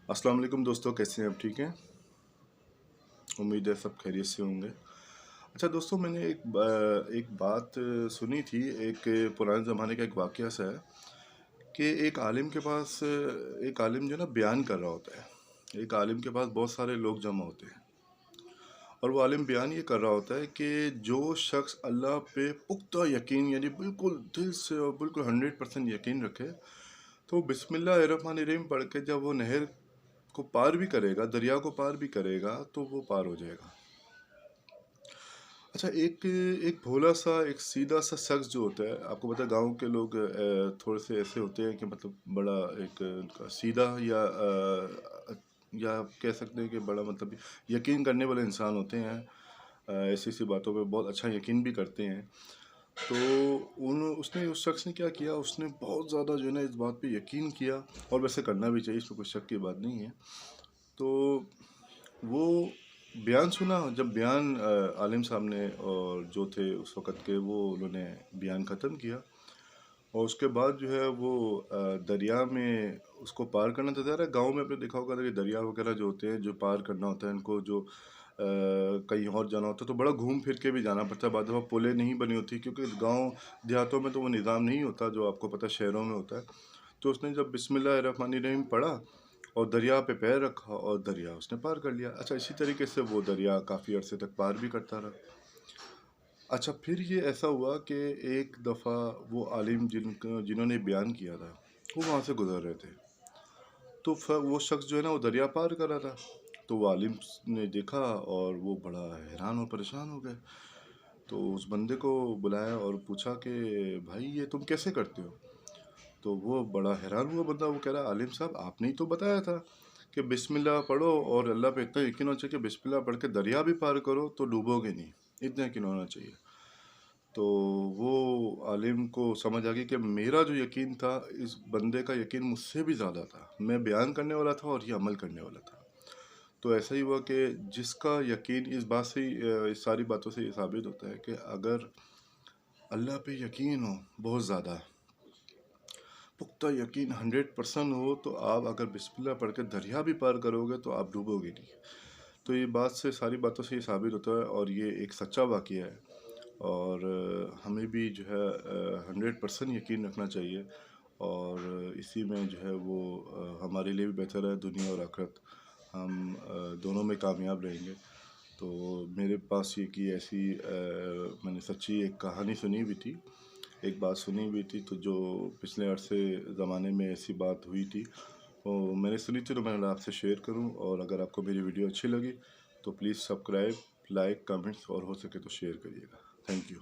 अस्सलाम वालेकुम दोस्तों, कैसे हैं आप? ठीक हैं? उम्मीद है सब खैरियत से होंगे। अच्छा दोस्तों, मैंने एक बात सुनी थी। एक पुराने ज़माने का एक वाक़या सा है कि एक आलिम के पास एक आलिम जो है ना बयान कर रहा होता है। एक आलिम के पास बहुत सारे लोग जमा होते हैं और वो आलिम बयान ये कर रहा होता है कि जो शख्स अल्लाह पे पुख्ता यकीन यानी बिल्कुल दिल से और बिल्कुल 100% यकीन रखे, तो बिस्मिल्लाहिर्रहमानिर्रहीम पढ़ के जब वो नहर को पार भी करेगा, दरिया को पार भी करेगा, तो वो पार हो जाएगा। अच्छा, एक एक भोला सा एक सीधा सा शख्स जो होता है, आपको पता है गांव के लोग थोड़े से ऐसे होते हैं कि मतलब बड़ा एक उनका सीधा या कह सकते हैं कि बड़ा मतलब यकीन करने वाले इंसान होते हैं। ऐसी ऐसी बातों पे बहुत अच्छा यकीन भी करते हैं। तो उन उसने उस शख्स ने क्या किया, उसने बहुत ज़्यादा जो है ना इस बात पे यकीन किया, और वैसे करना भी चाहिए, इसमें कोई शक की बात नहीं है। तो वो बयान सुना। जब बयान आलिम साहब ने और जो थे उस वक़्त के, वो उन्होंने बयान ख़त्म किया और उसके बाद जो है वो दरिया में उसको पार करना था। ज़रा गाँव में आपने देखा होगा ना कि दरिया वगैरह जो होते हैं, जो पार करना होता है इनको, जो कहीं और जाना होता है तो बड़ा घूम फिर के भी जाना पड़ता है। बाद दफ़ा पुलें नहीं बनी होती, क्योंकि गाँव देहातों में तो वो निज़ाम नहीं होता जो आपको पता शहरों में होता है। तो उसने जब बिस्मिल्लाहिर्रहमानिर्रहीम पढ़ा और दरिया पे पैर रखा और दरिया उसने पार कर लिया। अच्छा, इसी तरीके से वो दरिया काफ़ी अरसे तक पार भी करता रहा। अच्छा, फिर ये ऐसा हुआ कि एक दफ़ा वो आलिम जिन्होंने बयान किया था, वो वहाँ से गुजर रहे थे। तो वो शख्स जो है ना वो दरिया पार कर रहा था। तो वो आलिम ने देखा और वो बड़ा हैरान और परेशान हो गए। तो उस बंदे को बुलाया और पूछा कि भाई, ये तुम कैसे करते हो? तो वो बड़ा हैरान हुआ बंदा। वो कह रहा, आलिम साहब आपने ही तो बताया था कि बिस्मिल्लाह पढ़ो और अल्लाह पे इतना यकीन होना चाहिए कि बिस्मिल्लाह पढ़ के दरिया भी पार करो तो डूबोगे नहीं, इतना यकीन होना चाहिए। तो वो आलिम को समझ आ गई कि मेरा जो यकीन था, इस बंदे का यकीन मुझसे भी ज़्यादा था। मैं बयान करने वाला था और ये अमल करने वाला था। तो ऐसा ही हुआ कि जिसका यकीन, इस बात से ही इस सारी बातों से ये साबित होता है कि अगर अल्लाह पे यकीन हो बहुत ज़्यादा, पुख्ता यकीन 100% हो, तो आप अगर बिस्मिल्लाह पढ़ के दरिया भी पार करोगे तो आप डूबोगे नहीं। तो ये बात से, सारी बातों से ये साबित होता है और ये एक सच्चा वाक़या है। और हमें भी जो है 100% यकीन रखना चाहिए और इसी में जो है वो हमारे लिए भी बेहतर है। दुनिया और आखिरत हम दोनों में कामयाब रहेंगे। तो मेरे पास ये कि ऐसी मैंने सच्ची एक कहानी सुनी हुई थी, एक बात सुनी हुई थी, तो जो पिछले अरसे ज़माने में ऐसी बात हुई थी, वो मैंने सुनी थी, तो मैंने आपसे शेयर करूं। और अगर आपको मेरी वीडियो अच्छी लगी तो प्लीज़ सब्सक्राइब, लाइक, कमेंट्स और हो सके तो शेयर करिएगा। Thank you.